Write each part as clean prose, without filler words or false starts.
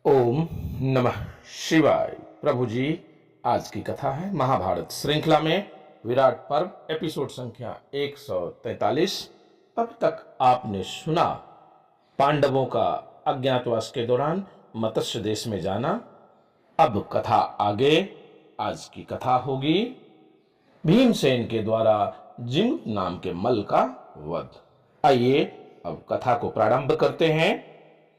ओम नमः शिवाय। प्रभु जी, आज की कथा है महाभारत श्रृंखला में विराट पर्व एपिसोड संख्या 143। अब तक आपने सुना पांडवों का अज्ञातवास के दौरान मत्स्य देश में जाना। अब कथा आगे। आज की कथा होगी भीमसेन के द्वारा जिंग नाम के मल का वध। आइए अब कथा को प्रारंभ करते हैं।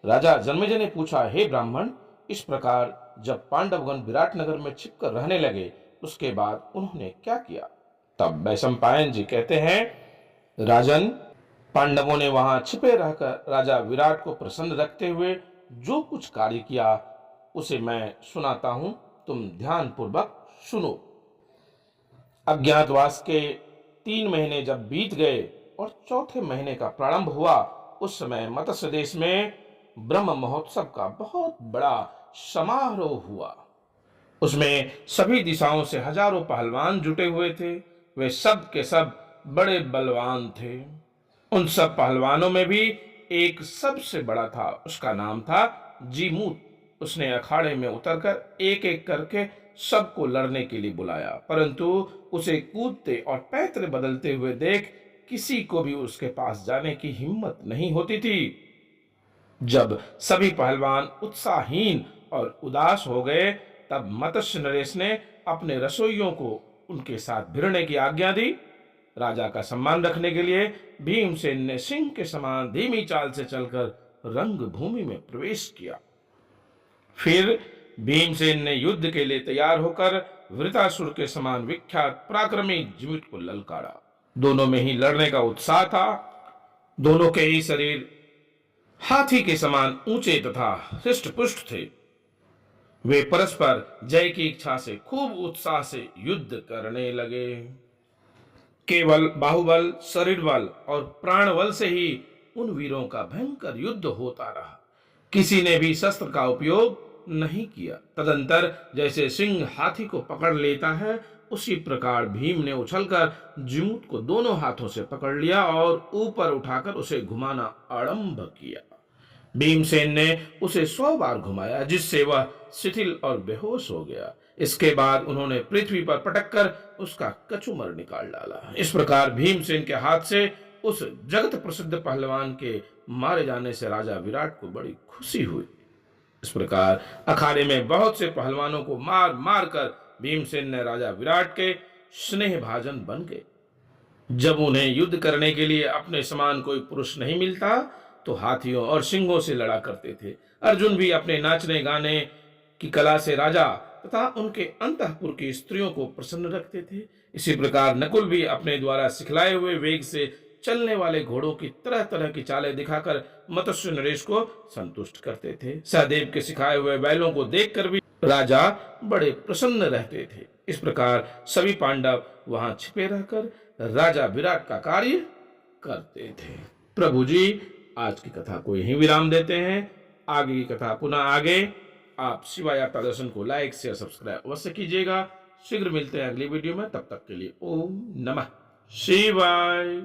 राजा जन्मेजय ने पूछा, हे ब्राह्मण, इस प्रकार जब पांडवगण विराट नगर में छिपकर रहने लगे उसके बाद उन्होंने क्या किया? तब वैशंपायन जी कहते हैं, राजन, पांडवों ने वहां छिपे रहकर राजा विराट को प्रसन्न रखते हुए जो कुछ कार्य किया उसे मैं सुनाता हूं, तुम ध्यान पूर्वक सुनो। अज्ञातवास के 3 महीने जब बीत गए और चौथे महीने का प्रारंभ हुआ, उस समय मत्स्य देश में ब्रह्म महोत्सव का बहुत बड़ा समारोह हुआ। उसमें सभी दिशाओं से हजारों पहलवान जुटे हुए थे। वे सब के सब बड़े बलवान थे। उन सब पहलवानों में भी एक सबसे बड़ा था, उसका नाम था जीमूत। उसने अखाड़े में उतरकर एक एक करके सबको लड़ने के लिए बुलाया, परंतु उसे कूदते और पैतरे बदलते हुए देख किसी को भी उसके पास जाने की हिम्मत नहीं होती थी। जब सभी पहलवान उत्साहहीन और उदास हो गए, तब मत्स्य नरेश ने अपने रसोइयों को उनके साथ भिड़ने की आज्ञा दी। राजा का सम्मान रखने के लिए भीमसेन ने सिंह के समान धीमी चाल से चलकर रंग भूमि में प्रवेश किया। फिर भीमसेन ने युद्ध के लिए तैयार होकर वृतासुर के समान विख्यात पराक्रमी जिमित को ललकारा। दोनों में ही लड़ने का उत्साह था। दोनों के ही शरीर हाथी के समान ऊंचे तथा हृष्ट पुष्ट थे। वे परस्पर जय की इच्छा से खूब उत्साह से युद्ध करने लगे। केवल बाहुबल, शरीर बल और प्राण बल से ही उन वीरों का भयंकर युद्ध होता रहा। किसी ने भी शस्त्र का उपयोग नहीं किया। तदंतर जैसे सिंह हाथी को पकड़ लेता है, उसी प्रकार भीम ने उछलकर जिमूत को दोनों हाथों से पकड़ लिया और ऊपर उठाकर उसे घुमाना आरंभ किया। भीमसेन ने उसे 100 बार घुमाया, जिससे वह शिथिल और बेहोश हो गया। इसके बाद उन्होंने पृथ्वी पर पटककर उसका कचूमर निकाल डाला। इस प्रकार भीमसेन के हाथ से उस जगत प्रसिद्ध पहलवान के मारे जाने से राजा विराट को बड़ी खुशी हुई। इस प्रकार अखाड़े में बहुत से पहलवानों को मार मार कर भीमसेन ने राजा विराट के स्नेह भाजन बन गए। जब उन्हें युद्ध करने के लिए अपने समान कोई पुरुष नहीं मिलता तो हाथियों और सिंहों से लड़ा करते थे। अर्जुन भी अपने नाचने गाने की कला से राजा तथा उनके अंतःपुर की स्त्रियों को प्रसन्न रखते थे। इसी प्रकार नकुल भी अपने द्वारा सिखलाए हुए वेग से चलने वाले घोड़ों की तरह तरह की चालें दिखाकर मत्स्य नरेश को संतुष्ट करते थे। सहदेव के सिखाए हुए बैलों को देखकर भी राजा बड़े प्रसन्न रहते थे। इस प्रकार सभी पांडव वहां छिपे रहकर राजा विराट का कार्य करते थे। प्रभु जी, आज की कथा को यहीं विराम देते हैं। आगे की कथा पुनः आगे। आप शिवाय यात्रा दर्शन को लाइक शेयर सब्सक्राइब अवश्य कीजिएगा। शीघ्र मिलते हैं अगली वीडियो में। तब तक के लिए ओम नमः शिवाय।